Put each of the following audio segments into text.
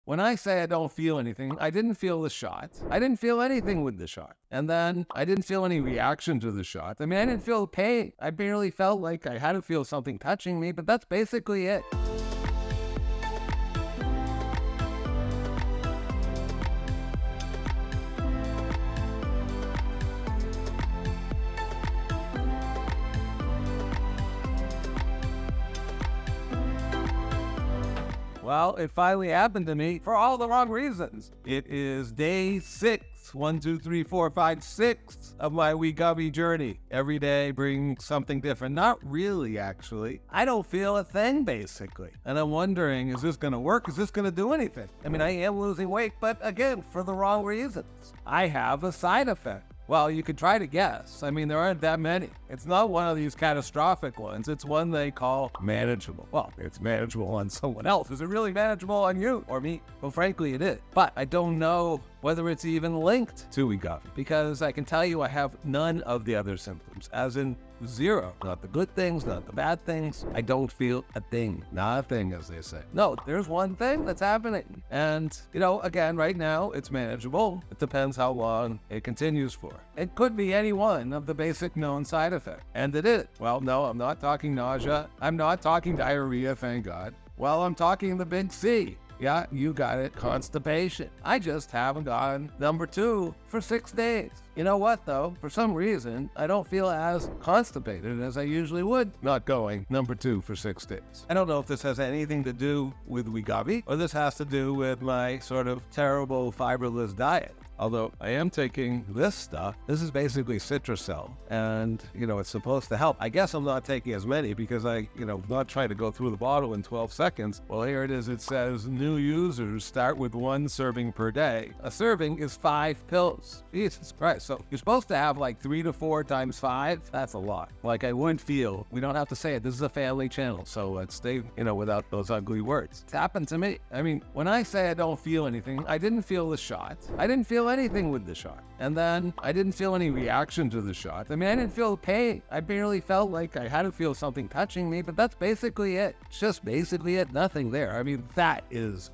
when I say I don't feel anything, I didn't feel the shot. I didn't feel anything with the shot. And then I didn't feel any reaction to the shot. I mean, I didn't feel pain. I barely felt like I had to feel something touching me, but that's basically it. Well, it finally happened to me for all the wrong reasons. It is day 6, 1, 2, 3, 4, 5, 6 of my Wegovy journey. Every day brings something different. Not really, actually. I don't feel a thing, basically. And I'm wondering, is this going to work? Is this going to do anything? I mean, I am losing weight, but again, for the wrong reasons. I have a side effect. Well, you could try to guess. I mean, there aren't that many. It's not one of these catastrophic ones. It's one they call manageable. Well, it's manageable on someone else. Is it really manageable on you or me? Well, frankly, it is. But I don't know whether it's even linked to Wegovy, because I can tell you I have none of the other symptoms, as in zero. Not the good things, not the bad things. I don't feel a thing. Not a thing, as they say. No, there's one thing that's happening. And, again, right now, it's manageable. It depends how long it continues for. It could be any one of the basic known side effects. And it is. Well, no, I'm not talking nausea. I'm not talking diarrhea, thank God. Well, I'm talking the big C. Yeah, you got it, constipation. I just haven't gone number 2 for 6 days. You know what, though? For some reason, I don't feel as constipated as I usually would not going number 2 for 6 days. I don't know if this has anything to do with Wegovy, or this has to do with my sort of terrible fiberless diet. Although I am taking this stuff. This is basically Citracel, and, it's supposed to help. I guess I'm not taking as many because not trying to go through the bottle in 12 seconds. Well, here it is. It says new users start with 1 serving per day. A serving is 5 pills. Jesus Christ. So you're supposed to have like 3 to 4 times 5. That's a lot. Like I wouldn't feel, we don't have to say it. This is a family channel. So let's stay, without those ugly words. It's happened to me. I mean, when I say I don't feel anything, I didn't feel the shot. I didn't feel anything with the shot. And then I didn't feel any reaction to the shot. I mean, I didn't feel pain. I barely felt like I had to feel something touching me, but that's basically it. It's just basically it. Nothing there. I mean, that is...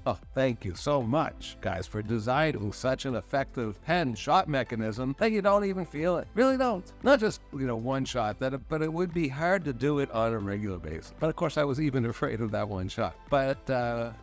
Oh, thank you so much, guys, for designing such an effective pen shot mechanism that you don't even feel it. Really don't. Not just, one shot, but it would be hard to do it on a regular basis. But of course, I was even afraid of that one shot. But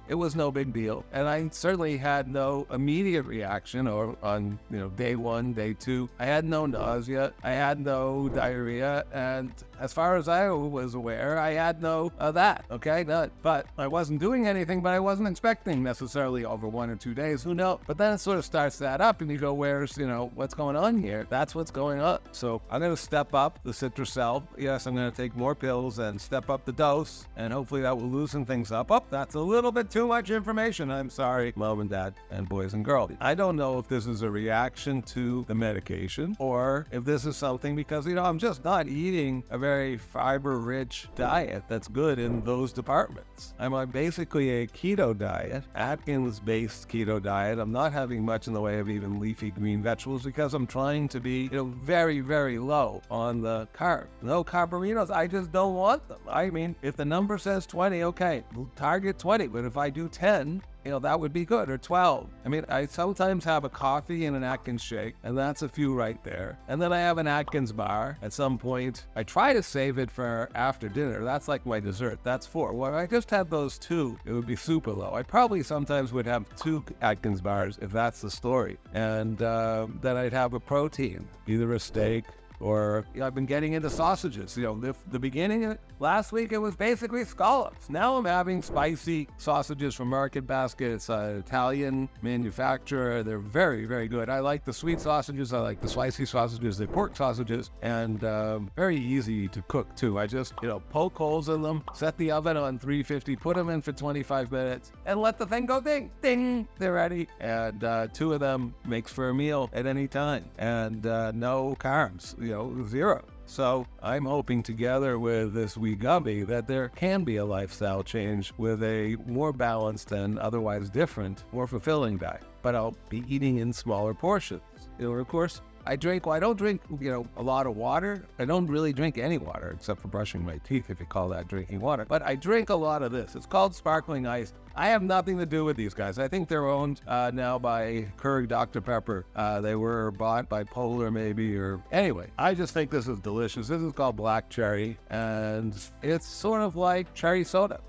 it was no big deal. And I certainly had no immediate reaction or on, day 1, day 2. I had no nausea. I had no diarrhea. And as far as I was aware, I had no that. Okay, none. But I wasn't doing anything, but I wasn't expecting necessarily over 1 or 2 days, who knows? But then it sort of starts that up and you go, where's, what's going on here? That's what's going on. So I'm going to step up the Citracel. Yes, I'm going to take more pills and step up the dose, and hopefully that will loosen things up. Oh, that's a little bit too much information. I'm sorry, mom and dad and boys and girls. I don't know if this is a reaction to the medication or if this is something because, I'm just not eating a very fiber-rich diet that's good in those departments. I'm on basically a keto diet. Atkins-based keto diet. I'm not having much in the way of even leafy green vegetables because I'm trying to be, very, very low on the carb. No carbarinos. I just don't want them. I mean, if the number says 20, okay, target 20. But if I do 10, that would be good, or 12. I mean, I sometimes have a coffee and an Atkins shake, and that's a few right there. And then I have an Atkins bar at some point. I try to save it for after dinner. That's like my dessert. That's 4. Well, if I just had those 2, it would be super low. I probably sometimes would have 2 Atkins bars if that's the story. And then I'd have a protein, either a steak or I've been getting into sausages. The beginning, last week it was basically scallops. Now I'm having spicy sausages from Market Basket. It's an Italian manufacturer. They're very, very good. I like the sweet sausages. I like the spicy sausages, the pork sausages, and very easy to cook too. I just, poke holes in them, set the oven on 350, put them in for 25 minutes, and let the thing go ding, ding, they're ready. And 2 of them makes for a meal at any time. And no carbs, 0. So I'm hoping together with this Wegovy that there can be a lifestyle change with a more balanced and otherwise different, more fulfilling diet. But I'll be eating in smaller portions. Of course, I don't drink, a lot of water. I don't really drink any water except for brushing my teeth, if you call that drinking water. But I drink a lot of this. It's called sparkling ice. I have nothing to do with these guys. I think they're owned now by Keurig Dr. Pepper. They were bought by Polar maybe, or anyway. I just think this is delicious. This is called black cherry, and it's sort of like cherry soda.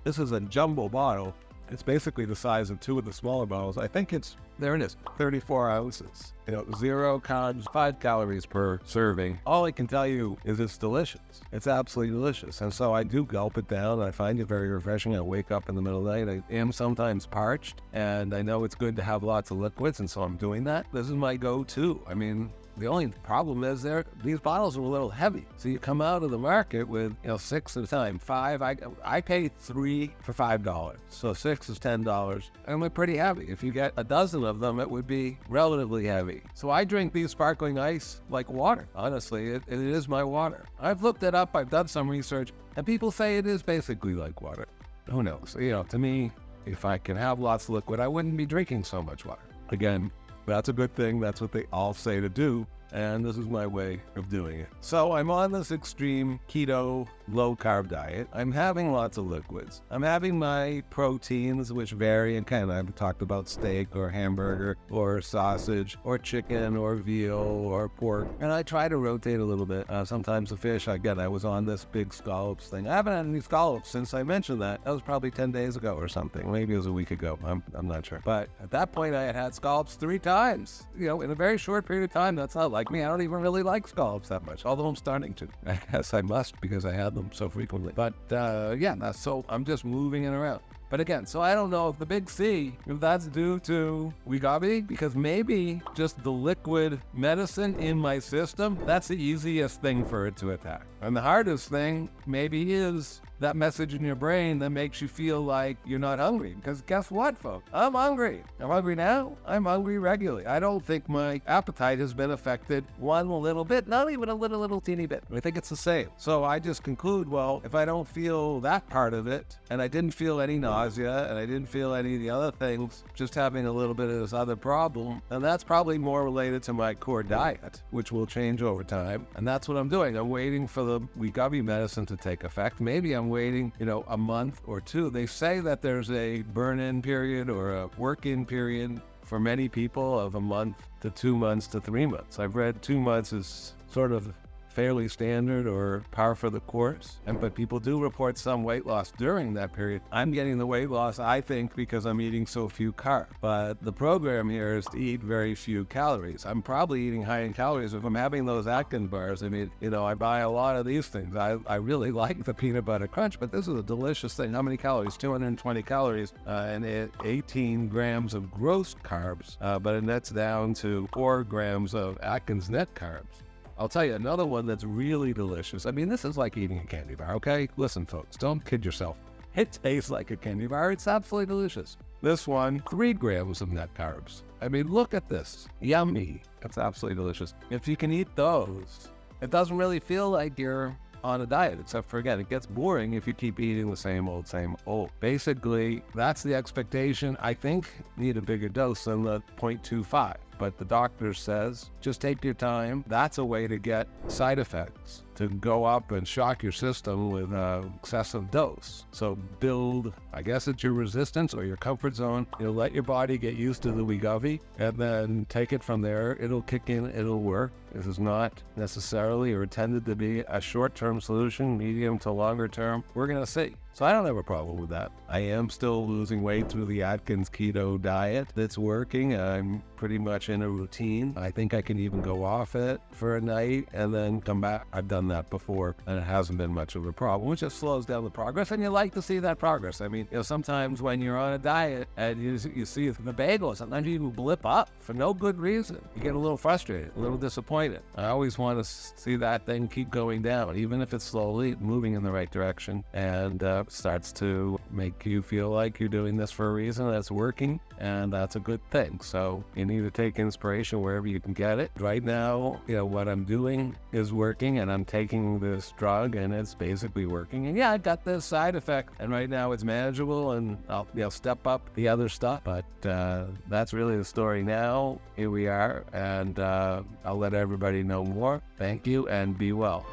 This is a jumbo bottle. It's basically the size of two of the smaller bottles. I think there it is, 34 ounces. 0 carbs, 5 calories per serving. All I can tell you is it's delicious. It's absolutely delicious. And so I do gulp it down. I find it very refreshing. I wake up in the middle of the night. I am sometimes parched, and I know it's good to have lots of liquids, and so I'm doing that. This is my go-to. I mean, the only problem is these bottles are a little heavy. So you come out of the market with 6 at a time, 5. I pay 3 for $5. So 6 is $10. And they're pretty heavy. If you get a dozen of them, it would be relatively heavy. So I drink these sparkling ice like water. Honestly, it is my water. I've looked it up. I've done some research, and people say it is basically like water. Who knows? To me, if I can have lots of liquid, I wouldn't be drinking so much water. Again, that's a good thing. That's what they all say to do. And this is my way of doing it. So I'm on this extreme keto, low-carb diet. I'm having lots of liquids. I'm having my proteins, which vary, and I've talked about steak or hamburger or sausage or chicken or veal or pork. And I try to rotate a little bit. Sometimes the fish, again, I was on this big scallops thing. I haven't had any scallops since I mentioned that. That was probably 10 days ago or something. Maybe it was a week ago. I'm not sure. But at that point, I had scallops 3 times. In a very short period of time. That's not like me. I don't even really like scallops that much, although I'm starting to. I guess I must because I had them so frequently. But so I'm just moving it around. But again, so I don't know if the big C, if that's due to Wegovy, because maybe just the liquid medicine in my system, that's the easiest thing for it to attack. And the hardest thing maybe is that message in your brain that makes you feel like you're not hungry. Because guess what, folks? I'm hungry. I'm hungry now. I'm hungry regularly. I don't think my appetite has been affected one little bit, not even a little teeny bit. I think it's the same. So I just conclude, well, if I don't feel that part of it, and I didn't feel any nausea, and I didn't feel any of the other things, just having a little bit of this other problem, and that's probably more related to my core diet, which will change over time. And that's what I'm doing. I'm waiting for the Wegovy medicine to take effect. Maybe I'm waiting, a month or 2. They say that there's a burn-in period or a work-in period for many people of a month to 2 months to 3 months. I've read 2 months is sort of fairly standard or par for the course. But people do report some weight loss during that period. I'm getting the weight loss, I think, because I'm eating so few carbs. But the program here is to eat very few calories. I'm probably eating high in calories. If I'm having those Atkins bars, I buy a lot of these things. I really like the peanut butter crunch, but this is a delicious thing. How many calories? 220 calories and 18 grams of gross carbs, but it nets down to 4 grams of Atkins net carbs. I'll tell you another one that's really delicious. This is like eating a candy bar, okay? Listen, folks, don't kid yourself. It tastes like a candy bar. It's absolutely delicious. This one, 3 grams of net carbs. Look at this. Yummy. It's absolutely delicious. If you can eat those, it doesn't really feel like you're on a diet, except for, again, it gets boring if you keep eating the same old. Basically, that's the expectation. I think need a bigger dose than the 0.25. But the doctor says, just take your time. That's a way to get side effects, to go up and shock your system with an excessive dose. So build, I guess it's your resistance or your comfort zone. Let your body get used to the Wegovy, and then take it from there. It'll kick in, it'll work. This is not necessarily or intended to be a short-term solution, medium to longer term. We're going to see. So I don't have a problem with that. I am still losing weight through the Atkins keto diet that's working. I'm pretty much in a routine. I think I can even go off it for a night and then come back. I've done that before, and it hasn't been much of a problem. It just slows down the progress, and you like to see that progress. Sometimes when you're on a diet and you see the bagel, sometimes you blip up for no good reason. You get a little frustrated, a little disappointed. I always want to see that thing keep going down, even if it's slowly moving in the right direction. And starts to make you feel like you're doing this for a reason, that's working, and that's a good thing. So you need to take inspiration wherever you can get it. Right now, what I'm doing is working, and I'm taking this drug, and it's basically working. And yeah, I got this side effect, and right now it's manageable, and I'll step up the other stuff. But that's really the story now. Here we are, and I'll let everybody know more. Thank you, and be well.